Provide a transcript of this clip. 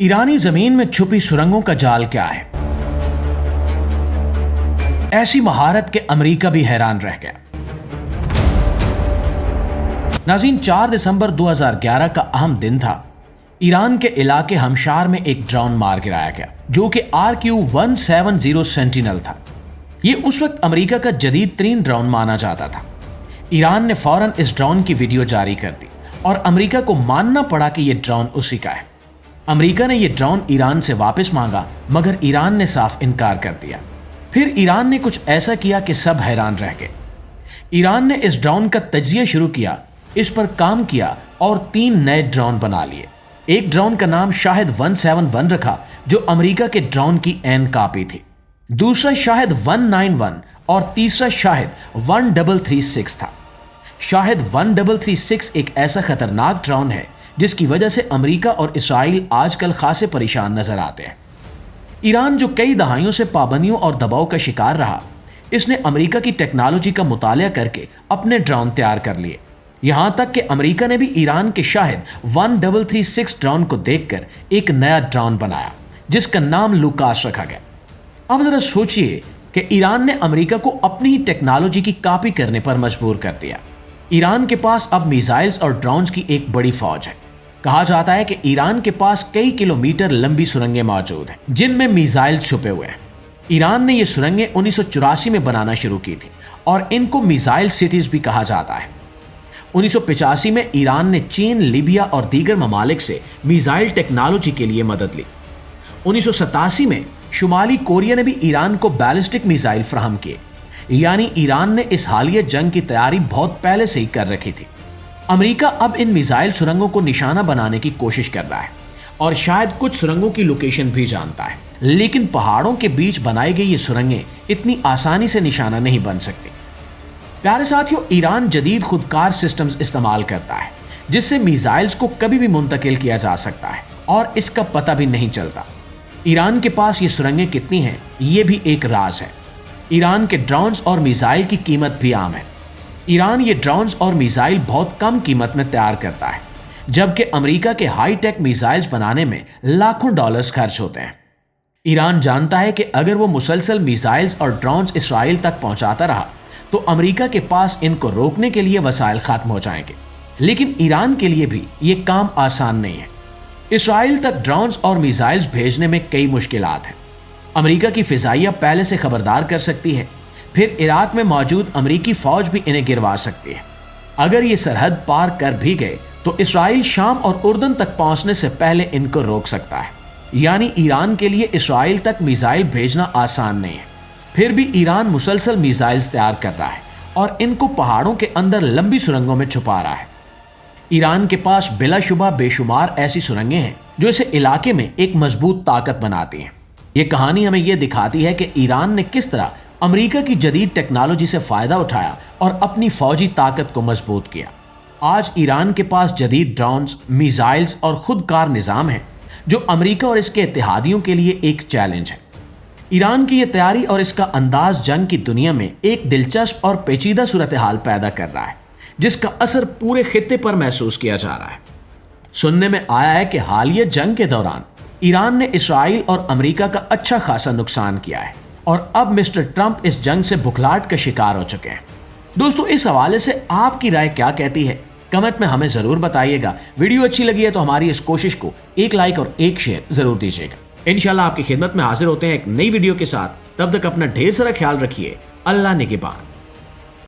ईरानी जमीन में छुपी सुरंगों का जाल क्या है? ऐसी महारत के अमेरिका भी हैरान रह गया। नाज़रीन, 4 दिसंबर 2011 का अहम दिन था। ईरान के इलाके हमशार में एक ड्रोन मार गिराया गया जो कि RQ-170 सेंटिनल था। ये उस वक्त अमेरिका का जदीद तरीन ड्रोन माना जाता था। ईरान ने फौरन इस ड्रोन की वीडियो जारी कर दी और अमेरिका को मानना पड़ा कि यह ड्रोन उसी का है। अमेरिका ने यह ड्रोन ईरान से वापस मांगा, मगर ईरान ने साफ इनकार कर दिया। फिर ईरान ने कुछ ऐसा किया कि सब हैरान रह गए। ईरान ने इस ड्रोन का तज्जिया शुरू किया, इस पर काम किया और 3 नए ड्रोन बना लिए। एक ड्रोन का नाम शाहिद 171 रखा जो अमेरिका के ड्रोन की एन कॉपी थी। दूसरा शाहिद 191 और तीसरा शाहिद 1336 था। शाहिद 1336 एक ऐसा खतरनाक ड्रोन है जिसकी वजह से अमेरिका और इसराइल आजकल खासे परेशान नजर आते हैं। ईरान जो कई दहाइयों से पाबंदियों और दबाव का शिकार रहा, इसने अमेरिका की टेक्नोलॉजी का मुतालिया करके अपने ड्रोन तैयार कर लिए। यहां तक कि अमेरिका ने भी ईरान के शाहिद 1336 ड्रोन को देखकर एक नया ड्रोन बनाया जिसका नाम लुकास रखा गया। अब जरा सोचिए कि ईरान ने अमेरिका को अपनी ही टेक्नोलॉजी की कॉपी करने पर मजबूर कर दिया। ईरान के पास अब मिसाइल्स और ड्रोन्स की एक बड़ी फौज है। कहा जाता है कि ईरान के पास कई किलोमीटर लंबी सुरंगें मौजूद हैं जिनमें मिसाइल छुपे हुए हैं। ईरान ने ये सुरंगें 1984 में बनाना शुरू की थी और इनको मिसाइल सिटीज भी कहा जाता है। 1985 में ईरान ने चीन, लीबिया और दीगर ममालिक से मिसाइल टेक्नोलॉजी के लिए मदद ली। 1987 में शुमाली कोरिया ने भी ईरान को बैलिस्टिक मिसाइल फराहम किए। यानी ईरान ने इस हालिया जंग की तैयारी बहुत पहले से ही कर रखी थी। अमेरिका अब इन मिसाइल सुरंगों को निशाना बनाने की कोशिश कर रहा है और शायद कुछ सुरंगों की लोकेशन भी जानता है, लेकिन पहाड़ों के बीच बनाई गई ये सुरंगें इतनी आसानी से निशाना नहीं बन सकती। प्यारे साथियों, ईरान जदीद खुदकार सिस्टम्स इस्तेमाल करता है जिससे मिसाइल्स को कभी भी मुंतकिल किया जा सकता है और इसका पता भी नहीं चलता। ईरान के पास ये सुरंगें कितनी हैं, ये भी एक राज है। ईरान के ड्रोन्स और मिसाइल की कीमत भी आम है। ईरान ये ड्रोन्स और मिसाइल बहुत कम कीमत में तैयार करता है, जबकि अमेरिका के हाई टेक मिसाइल्स बनाने में लाखों डॉलर्स खर्च होते हैं। ईरान जानता है कि अगर वो मुसलसल मिसाइल्स और ड्रोन्स इसराइल तक पहुंचाता रहा तो अमेरिका के पास इनको रोकने के लिए वसाइल खत्म हो जाएंगे। लेकिन ईरान के लिए भी ये काम आसान नहीं है। इसराइल तक ड्रोन्स और मिसाइल्स भेजने में कई मुश्किलात हैं। अमेरिका की फिजाइया पहले से खबरदार कर सकती है, फिर इराक में मौजूद अमेरिकी फौज भी इन्हें गिरवा सकती है। अगर ये सरहद पार कर भी गए तो इसराइल शाम और उर्दन तक पहुंचने से पहले इनको रोक सकता है। यानी ईरान के लिए इसराइल तक मिसाइल भेजना आसान नहीं है। फिर भी ईरान मुसलसल मिसाइल्स तैयार कर रहा है और इनको पहाड़ों के अंदर लंबी सुरंगों में छुपा रहा है। ईरान के पास बिलाशुबा बेशुमार ऐसी सुरंगें हैं जो इसे इलाके में एक मजबूत ताकत बनाती हैं। ये कहानी हमें यह दिखाती है कि ईरान ने किस तरह अमेरिका की जदीद टेक्नोलॉजी से फायदा उठाया और अपनी फौजी ताकत को मजबूत किया। आज ईरान के पास जदीद ड्रोन्स, मिसाइल्स और खुदकार निज़ाम है जो अमेरिका और इसके इत्तेहादियों के लिए एक चैलेंज है। ईरान की यह तैयारी और इसका अंदाज जंग की दुनिया में एक दिलचस्प और पेचीदा सूरत हाल पैदा कर रहा है जिसका असर पूरे खित्ते पर महसूस किया जा रहा है। सुनने में आया है कि हालिया जंग के दौरान ईरान ने इसराइल और अमेरिका का अच्छा खासा नुकसान किया है और अब मिस्टर ट्रंप इस जंग से बुखलाहट का शिकार हो चुके हैं। दोस्तों, इस हवाले से आपकी राय क्या कहती है? कमेंट में हमें ज़रूर बताइएगा। वीडियो अच्छी लगी है तो हमारी इस कोशिश को एक लाइक और एक शेयर ज़रूर दीजिएगा। इंशाल्लाह आपकी खिदमत में हाजिर होते हैं एक नई वीडियो के साथ। तब तक अपना ढेर सारा ख्याल रखिए। अल्लाह निगहबान।